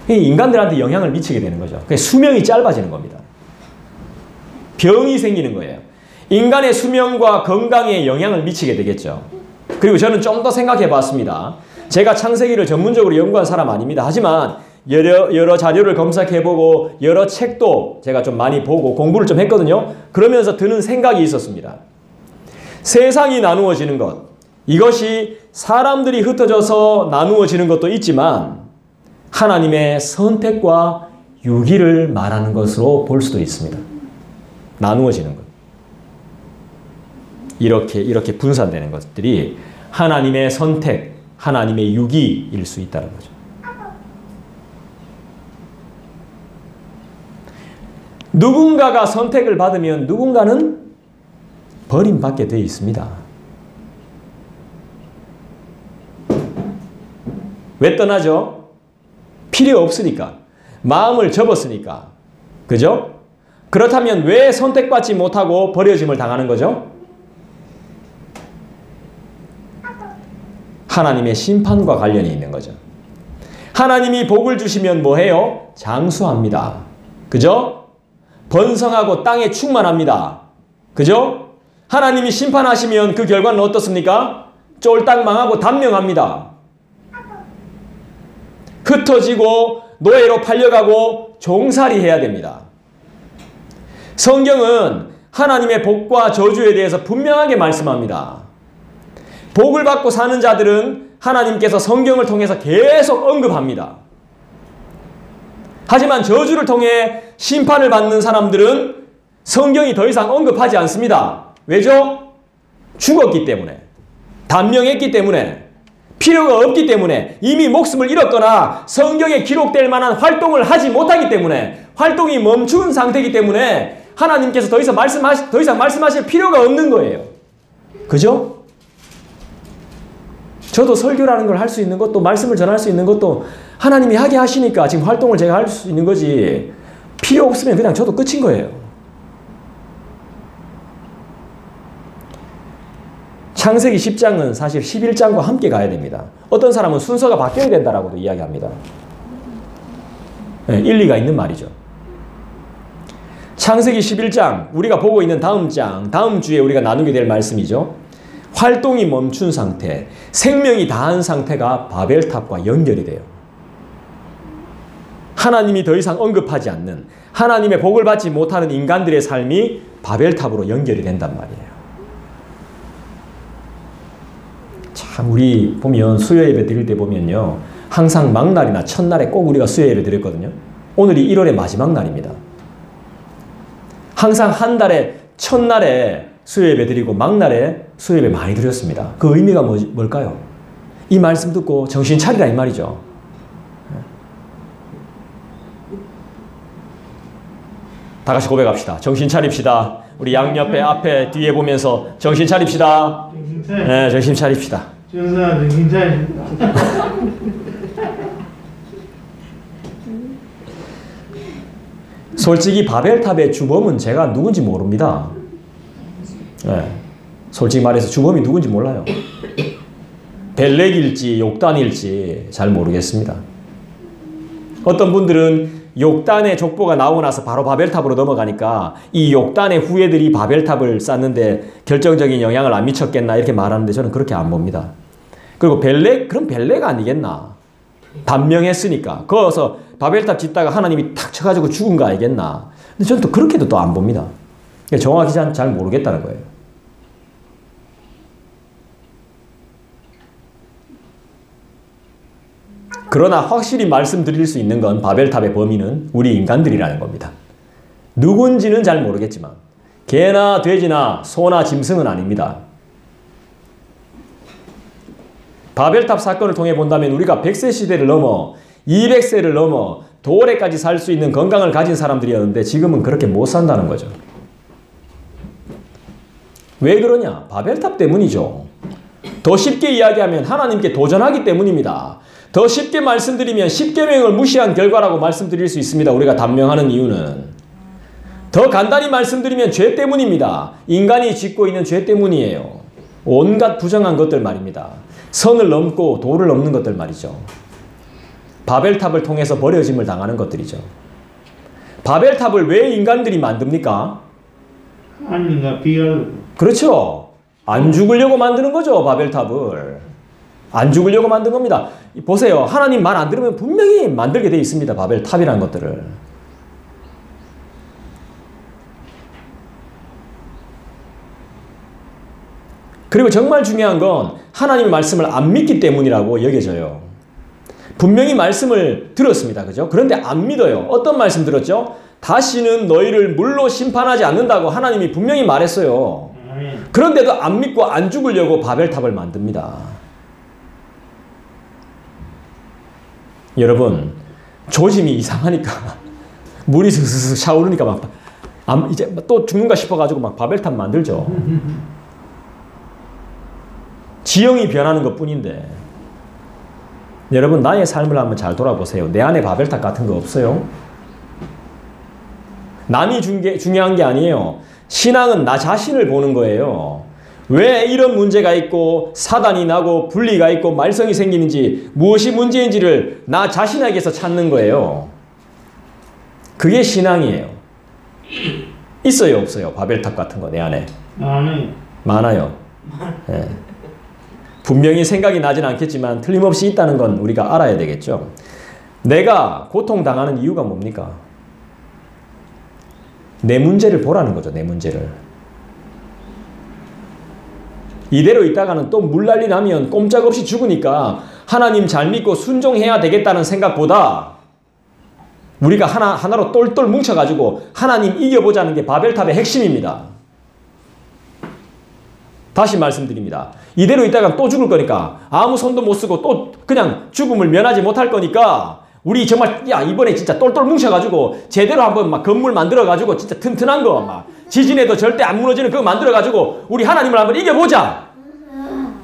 인간들한테 영향을 미치게 되는 거죠. 수명이 짧아지는 겁니다. 병이 생기는 거예요. 인간의 수명과 건강에 영향을 미치게 되겠죠. 그리고 저는 좀 더 생각해 봤습니다. 제가 창세기를 전문적으로 연구한 사람 아닙니다. 하지만 여러 자료를 검색해보고 여러 책도 제가 좀 많이 보고 공부를 좀 했거든요. 그러면서 드는 생각이 있었습니다. 세상이 나누어지는 것, 이것이 사람들이 흩어져서 나누어지는 것도 있지만 하나님의 선택과 유기를 말하는 것으로 볼 수도 있습니다. 나누어지는 것. 이렇게 분산되는 것들이 하나님의 선택, 하나님의 유기일 수 있다는 거죠. 누군가가 선택을 받으면 누군가는 버림받게 되어 있습니다. 왜 떠나죠? 필요 없으니까. 마음을 접었으니까. 그죠? 그렇다면 왜 선택받지 못하고 버려짐을 당하는 거죠? 하나님의 심판과 관련이 있는 거죠. 하나님이 복을 주시면 뭐해요? 장수합니다. 그죠? 번성하고 땅에 충만합니다. 그죠? 하나님이 심판하시면 그 결과는 어떻습니까? 쫄딱 망하고 단명합니다. 흩어지고 노예로 팔려가고 종살이 해야 됩니다. 성경은 하나님의 복과 저주에 대해서 분명하게 말씀합니다. 복을 받고 사는 자들은 하나님께서 성경을 통해서 계속 언급합니다. 하지만 저주를 통해 심판을 받는 사람들은 성경이 더 이상 언급하지 않습니다. 왜죠? 죽었기 때문에, 단명했기 때문에, 필요가 없기 때문에, 이미 목숨을 잃었거나 성경에 기록될 만한 활동을 하지 못하기 때문에, 활동이 멈춘 상태이기 때문에 하나님께서 더 이상 말씀하실 필요가 없는 거예요. 그죠? 저도 설교라는 걸 할 수 있는 것도, 말씀을 전할 수 있는 것도 하나님이 하게 하시니까 지금 활동을 제가 할 수 있는 거지, 필요 없으면 그냥 저도 끝인 거예요. 창세기 10장은 사실 11장과 함께 가야 됩니다. 어떤 사람은 순서가 바뀌어야 된다라고도 이야기합니다. 네, 일리가 있는 말이죠. 창세기 11장, 우리가 보고 있는 다음 장, 다음 주에 우리가 나누게 될 말씀이죠. 활동이 멈춘 상태, 생명이 다한 상태가 바벨탑과 연결이 돼요. 하나님이 더 이상 언급하지 않는, 하나님의 복을 받지 못하는 인간들의 삶이 바벨탑으로 연결이 된단 말이에요. 참, 우리 보면 수요 예배 드릴 때 보면요, 항상 막날이나 첫날에 꼭 우리가 수요 예배 드렸거든요. 오늘이 1월의 마지막 날입니다. 항상 한 달에 첫날에 수요 예배 드리고 막날에 수요 예배 많이 드렸습니다. 그 의미가 뭘까요? 이 말씀 듣고 정신 차리라 이 말이죠. 다 같이 고백합시다. 정신 차립시다. 우리 양옆에, 앞에, 뒤에 보면서 정신 차립시다. 네, 정신 차립시다. 정신 차립시다. 솔직히 바벨탑의 주범은 제가 누군지 모릅니다. 네, 솔직히 말해서 주범이 누군지 몰라요. 벨렉일지 욕단일지 잘 모르겠습니다. 어떤 분들은 욕단의 족보가 나오고 나서 바로 바벨탑으로 넘어가니까 이 욕단의 후예들이 바벨탑을 쌓는데 결정적인 영향을 안 미쳤겠나 이렇게 말하는데 저는 그렇게 안 봅니다. 그리고 그럼 벨렉 아니겠나? 단명했으니까. 거기서 바벨탑 짓다가 하나님이 탁 쳐가지고 죽은 거 아니겠나? 근데 저는 또 그렇게도 또 안 봅니다. 정확히 잘 모르겠다는 거예요. 그러나 확실히 말씀드릴 수 있는 건 바벨탑의 범인은 우리 인간들이라는 겁니다. 누군지는 잘 모르겠지만 개나 돼지나 소나 짐승은 아닙니다. 바벨탑 사건을 통해 본다면 우리가 100세 시대를 넘어 200세를 넘어 도래까지 살 수 있는 건강을 가진 사람들이었는데 지금은 그렇게 못 산다는 거죠. 왜 그러냐? 바벨탑 때문이죠. 더 쉽게 이야기하면 하나님께 도전하기 때문입니다. 더 쉽게 말씀드리면 십계명을 무시한 결과라고 말씀드릴 수 있습니다. 우리가 단명하는 이유는. 더 간단히 말씀드리면 죄 때문입니다. 인간이 짓고 있는 죄 때문이에요. 온갖 부정한 것들 말입니다. 선을 넘고 도를 넘는 것들 말이죠. 바벨탑을 통해서 버려짐을 당하는 것들이죠. 바벨탑을 왜 인간들이 만듭니까? 하나님과 비교를. 그렇죠. 안 죽으려고 만드는 거죠. 바벨탑을. 안 죽으려고 만든 겁니다. 보세요. 하나님 말 안 들으면 분명히 만들게 돼 있습니다. 바벨탑이라는 것들을. 그리고 정말 중요한 건 하나님의 말씀을 안 믿기 때문이라고 여겨져요. 분명히 말씀을 들었습니다. 그죠? 그런데 안 믿어요. 어떤 말씀 들었죠? 다시는 너희를 물로 심판하지 않는다고 하나님이 분명히 말했어요. 그런데도 안 믿고 안 죽으려고 바벨탑을 만듭니다. 여러분, 조짐이 이상하니까 물이 스스스 샤오르니까 막 이제 또 죽는가 싶어가지고 막 바벨탑 만들죠. 지형이 변하는 것 뿐인데, 여러분 나의 삶을 한번 잘 돌아보세요. 내 안에 바벨탑 같은 거 없어요? 남이 중요한 게 아니에요. 신앙은 나 자신을 보는 거예요. 왜 이런 문제가 있고 사단이 나고 분리가 있고 말썽이 생기는지, 무엇이 문제인지를 나 자신에게서 찾는 거예요. 그게 신앙이에요. 있어요, 없어요? 바벨탑 같은 거 내 안에? 많아요. 네. 분명히 생각이 나진 않겠지만 틀림없이 있다는 건 우리가 알아야 되겠죠. 내가 고통당하는 이유가 뭡니까? 내 문제를 보라는 거죠. 내 문제를. 이대로 있다가는 또 물난리 나면 꼼짝없이 죽으니까 하나님 잘 믿고 순종해야 되겠다는 생각보다 우리가 하나로 똘똘 뭉쳐가지고 하나님 이겨보자는 게 바벨탑의 핵심입니다. 다시 말씀드립니다. 이대로 있다가 또 죽을 거니까, 아무 손도 못 쓰고 또 그냥 죽음을 면하지 못할 거니까, 우리 정말 이번에 진짜 똘똘 뭉쳐가지고 제대로 한번 막 건물 만들어가지고 진짜 튼튼한 거 막 지진에도 절대 안 무너지는 그거 만들어가지고 우리 하나님을 한번 이겨보자.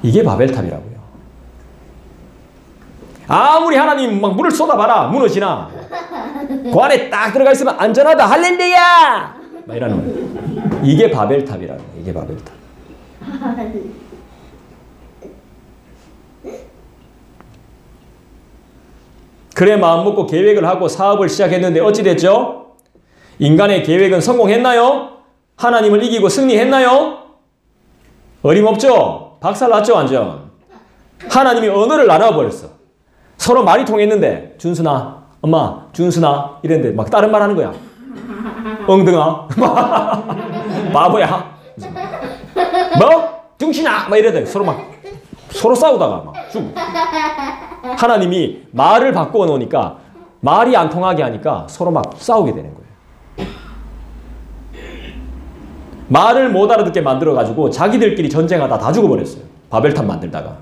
이게 바벨탑이라고요. 아무리 하나님 막 물을 쏟아봐라 무너지나. 그 안에 딱 들어가 있으면 안전하다 할렐루야 막 이러는 거예요. 이게 바벨탑이라는 거예요. 이게 바벨탑. 그래 마음 먹고 계획을 하고 사업을 시작했는데 어찌 됐죠? 인간의 계획은 성공했나요? 하나님을 이기고 승리했나요? 어림없죠? 박살났죠 완전. 하나님이 언어를 나눠버렸어. 서로 말이 통했는데 준순아, 엄마, 준순아 이랬는데 막 다른 말 하는 거야. 엉등아, 바보야, 뭐? 중신아! 막 이래야 돼. 서로 싸우다가 막 죽. 하나님이 말을 바꾸어 놓으니까 말이 안 통하게 하니까 서로 막 싸우게 되는 거예요. 말을 못 알아듣게 만들어가지고 자기들끼리 전쟁하다 다 죽어버렸어요. 바벨탑 만들다가.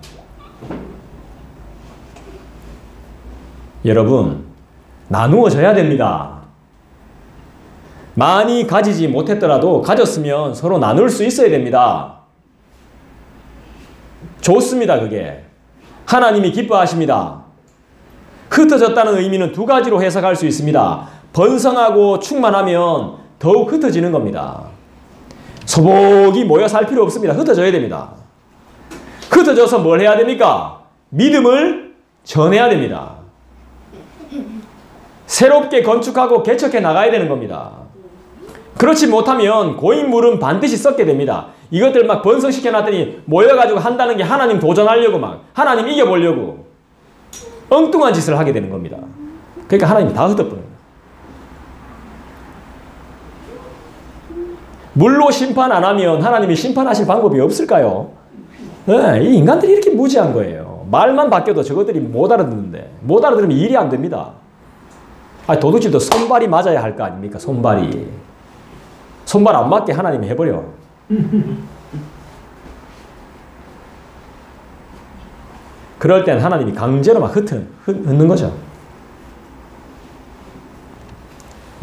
여러분, 나누어져야 됩니다. 많이 가지지 못했더라도 가졌으면 서로 나눌 수 있어야 됩니다. 좋습니다. 그게 하나님이 기뻐하십니다. 흩어졌다는 의미는 두 가지로 해석할 수 있습니다. 번성하고 충만하면 더욱 흩어지는 겁니다. 소복이 모여 살 필요 없습니다. 흩어져야 됩니다. 흩어져서 뭘 해야 됩니까? 믿음을 전해야 됩니다. 새롭게 건축하고 개척해 나가야 되는 겁니다. 그렇지 못하면 고인물은 반드시 썩게 됩니다. 이것들 막 번성시켜 놨더니 모여가지고 한다는 게 하나님 도전하려고 막 하나님 이겨보려고 엉뚱한 짓을 하게 되는 겁니다. 그러니까 하나님이 다 흩어버려요. 물로 심판 안 하면 하나님이 심판하실 방법이 없을까요? 네, 이 인간들이 이렇게 무지한 거예요. 말만 바뀌어도 저것들이 못 알아듣는데, 못 알아들으면 일이 안 됩니다. 아니, 도둑질도 손발이 맞아야 할 거 아닙니까? 손발이. 손발 안 맞게 하나님이 해버려. 그럴 땐 하나님이 강제로 막 흩는 거죠.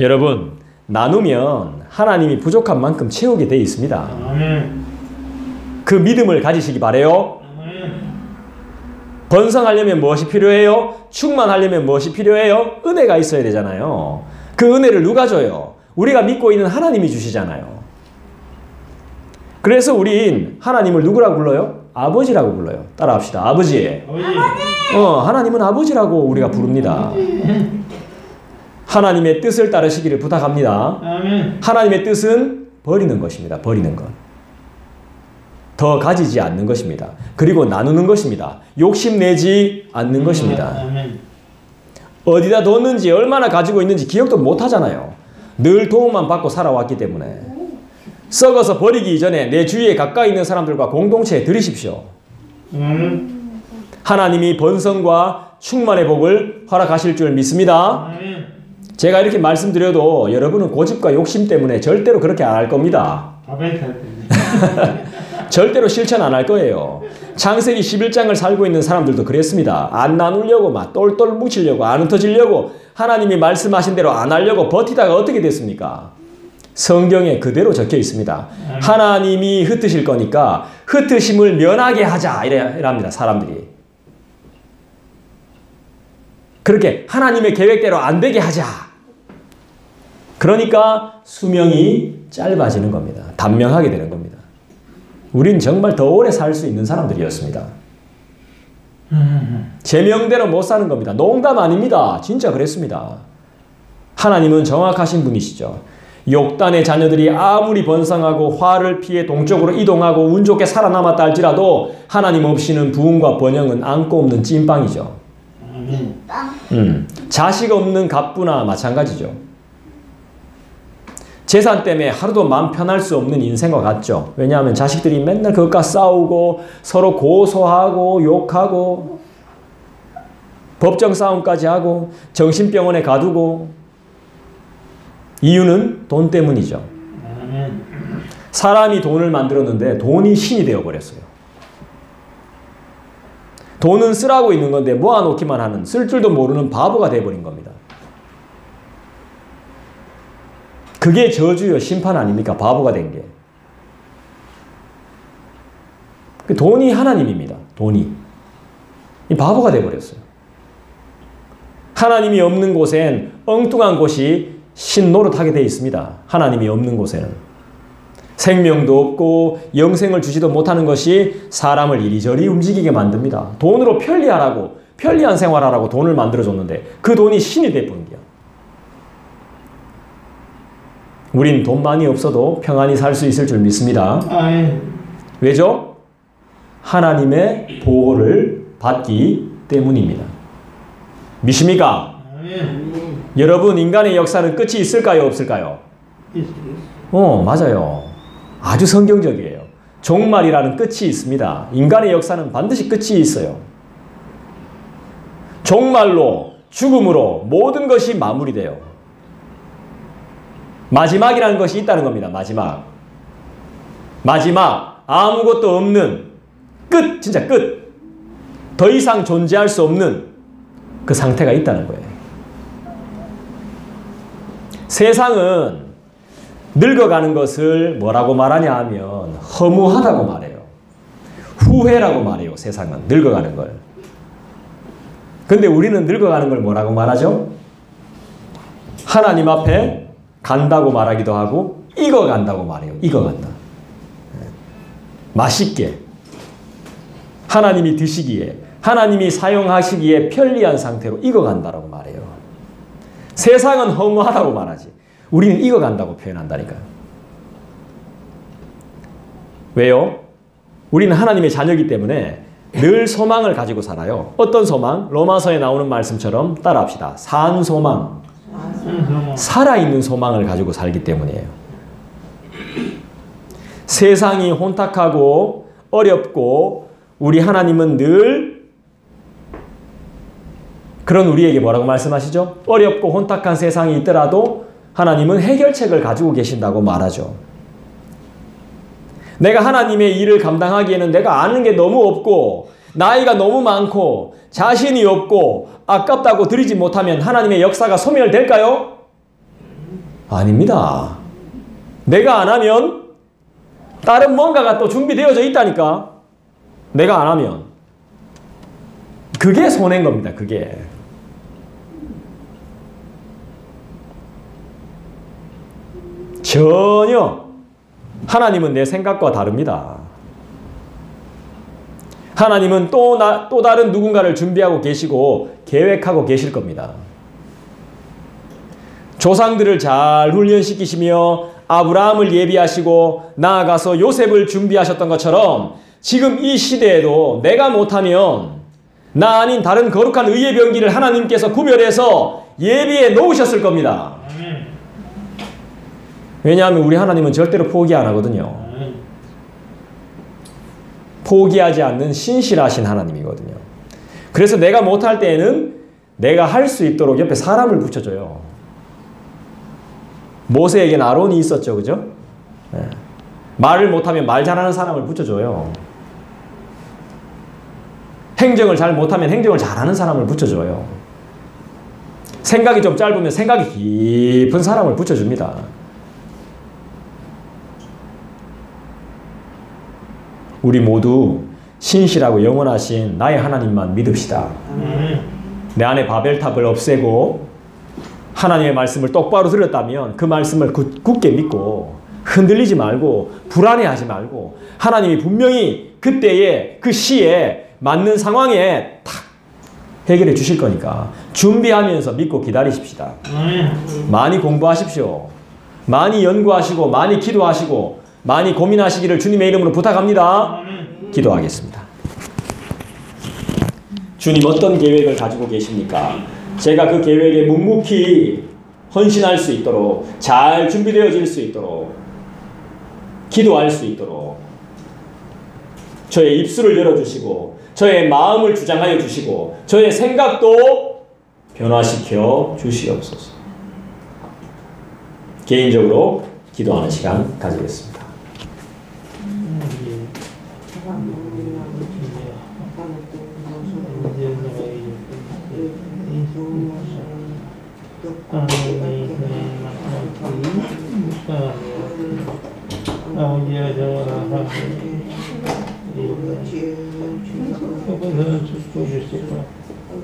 여러분, 나누면 하나님이 부족한 만큼 채우게 되어 있습니다. 그 믿음을 가지시기 바래요. 번성하려면 무엇이 필요해요? 충만하려면 무엇이 필요해요? 은혜가 있어야 되잖아요. 그 은혜를 누가 줘요? 우리가 믿고 있는 하나님이 주시잖아요. 그래서 우린 하나님을 누구라고 불러요? 아버지라고 불러요. 따라합시다. 아버지. 하나님은 아버지라고 우리가 부릅니다. 하나님의 뜻을 따르시기를 부탁합니다. 아멘. 하나님의 뜻은 버리는 것입니다. 버리는 것. 더 가지지 않는 것입니다. 그리고 나누는 것입니다. 욕심내지 않는 것입니다. 아멘. 어디다 뒀는지 얼마나 가지고 있는지 기억도 못 하잖아요. 늘 도움만 받고 살아왔기 때문에. 썩어서 버리기 이전에 내 주위에 가까이 있는 사람들과 공동체에 드리십시오. 하나님이 번성과 충만의 복을 허락하실 줄 믿습니다. 아멘. 제가 이렇게 말씀드려도 여러분은 고집과 욕심 때문에 절대로 그렇게 안 할 겁니다. 바벨 탈 때문에. 절대로 실천 안 할 거예요. 창세기 11장을 살고 있는 사람들도 그랬습니다. 안 나누려고 막 똘똘 뭉치려고 안 흩어지려고 하나님이 말씀하신 대로 안 하려고 버티다가 어떻게 됐습니까? 성경에 그대로 적혀 있습니다. 하나님이 흩으실 거니까 흩으심을 면하게 하자 이랍니다. 사람들이. 그렇게 하나님의 계획대로 안 되게 하자. 그러니까 수명이 짧아지는 겁니다. 단명하게 되는 겁니다. 우린 정말 더 오래 살 수 있는 사람들이었습니다. 제명대로 못 사는 겁니다. 농담 아닙니다. 진짜 그랬습니다. 하나님은 정확하신 분이시죠. 욕단의 자녀들이 아무리 번성하고 화를 피해 동쪽으로 이동하고 운 좋게 살아남았다 할지라도 하나님 없이는 부흥과 번영은 안고 없는 찐빵이죠. 자식 없는 갑부나 마찬가지죠. 재산 때문에 하루도 마음 편할 수 없는 인생과 같죠. 왜냐하면 자식들이 맨날 그것과 싸우고 서로 고소하고 욕하고 법정 싸움까지 하고 정신병원에 가두고 이유는 돈 때문이죠. 사람이 돈을 만들었는데 돈이 신이 되어버렸어요. 돈은 쓰라고 있는 건데 모아놓기만 하는 쓸 줄도 모르는 바보가 되어버린 겁니다. 그게 저주요 심판 아닙니까? 바보가 된 게. 돈이 하나님입니다. 돈이. 이 바보가 돼버렸어요. 하나님이 없는 곳엔 엉뚱한 곳이 신노릇하게 되어 있습니다. 하나님이 없는 곳에는. 생명도 없고 영생을 주지도 못하는 것이 사람을 이리저리 움직이게 만듭니다. 돈으로 편리하라고, 편리한 생활하라고 돈을 만들어줬는데 그 돈이 신이 돼버린 거야. 우린 돈 많이 없어도 평안히 살 수 있을 줄 믿습니다. 왜죠? 하나님의 보호를 받기 때문입니다. 믿습니까? 여러분, 인간의 역사는 끝이 있을까요? 없을까요? 맞아요. 아주 성경적이에요. 종말이라는 끝이 있습니다. 인간의 역사는 반드시 끝이 있어요. 종말로, 죽음으로 모든 것이 마무리돼요. 마지막이라는 것이 있다는 겁니다. 마지막. 마지막. 아무것도 없는 끝. 진짜 끝. 더 이상 존재할 수 없는 그 상태가 있다는 거예요. 세상은 늙어가는 것을 뭐라고 말하냐 하면 허무하다고 말해요. 후회라고 말해요. 세상은 늙어가는 걸. 근데 우리는 늙어가는 걸 뭐라고 말하죠? 하나님 앞에 간다고 말하기도 하고 익어간다고 말해요. 익어간다. 맛있게 하나님이 드시기에 하나님이 사용하시기에 편리한 상태로 익어간다고 말해요. 세상은 허무하다고 말하지 우리는 익어간다고 표현한다니까요. 왜요? 우리는 하나님의 자녀이기 때문에 늘 소망을 가지고 살아요. 어떤 소망? 로마서에 나오는 말씀처럼 따라합시다. 산 소망. 살아있는 소망을 가지고 살기 때문이에요. 세상이 혼탁하고 어렵고 우리 하나님은 늘 그런 우리에게 뭐라고 말씀하시죠? 어렵고 혼탁한 세상이 있더라도 하나님은 해결책을 가지고 계신다고 말하죠. 내가 하나님의 일을 감당하기에는 내가 아는 게 너무 없고 나이가 너무 많고 자신이 없고 아깝다고 드리지 못하면 하나님의 역사가 소멸될까요? 아닙니다. 내가 안 하면 다른 뭔가가 또 준비되어져 있다니까. 내가 안 하면. 그게 손해인 겁니다. 그게. 전혀 하나님은 내 생각과 다릅니다. 하나님은 또 다른 누군가를 준비하고 계시고 계획하고 계실 겁니다. 조상들을 잘 훈련시키시며 아브라함을 예비하시고 나아가서 요셉을 준비하셨던 것처럼 지금 이 시대에도 내가 못하면 나 아닌 다른 거룩한 의의 병기를 하나님께서 구별해서 예비해 놓으셨을 겁니다. 왜냐하면 우리 하나님은 절대로 포기 안 하거든요. 포기하지 않는 신실하신 하나님이거든요. 그래서 내가 못할 때에는 내가 할 수 있도록 옆에 사람을 붙여줘요. 모세에게는 아론이 있었죠. 그죠? 네. 말을 못하면 말 잘하는 사람을 붙여줘요. 행정을 잘 못하면 행정을 잘하는 사람을 붙여줘요. 생각이 좀 짧으면 생각이 깊은 사람을 붙여줍니다. 우리 모두 신실하고 영원하신 나의 하나님만 믿읍시다. 내 안에 바벨탑을 없애고 하나님의 말씀을 똑바로 들었다면 그 말씀을 굳게 믿고 흔들리지 말고 불안해하지 말고 하나님이 분명히 그때에 그 시에 맞는 상황에 탁 해결해 주실 거니까 준비하면서 믿고 기다리십시다. 많이 공부하십시오. 많이 연구하시고 많이 기도하시고 많이 고민하시기를 주님의 이름으로 부탁합니다. 기도하겠습니다. 주님 어떤 계획을 가지고 계십니까? 제가 그 계획에 묵묵히 헌신할 수 있도록 잘 준비되어질 수 있도록 기도할 수 있도록 저의 입술을 열어주시고 저의 마음을 주장하여 주시고 저의 생각도 변화시켜 주시옵소서. 개인적으로 기도하는 시간 가지겠습니다.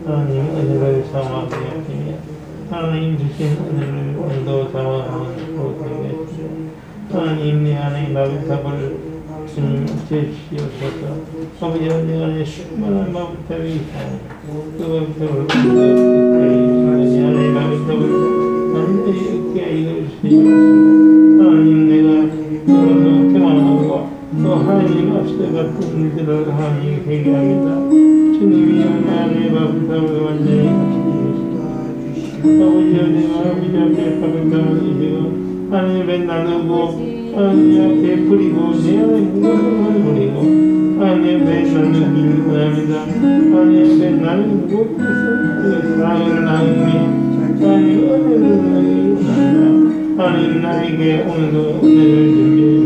하나님 은혜를 사모하며 하나님 주신 은혜를 오늘도 사모하는 모든 하나님 내 안에 마법탑을 주님 제시하셔서 아버지 내 안에 수많은 마법탑이 있고 그 마법탑을 내 안에 마법탑을 완전히 얻게 이루시옵소서. 하나님 내가 오늘도 평안하고 또 하나님 앞서 같은 일들을 하나님 회개합니다. 주님이 내 안에 마법탑을 완전히 아버지 내가 아버지 앞에 마법탑을 이시고 하나님 앞에 나누고 하나님 앞에 뿌리고 내 안에 무엇을 뿌리고 하나님 앞에 나는 길을 원합니다. 하나님 앞에 나는 무엇에서 사랑을 나누니 하나님 은혜를 원합니다. 하나님 나에게 오늘도 은혜를 준비해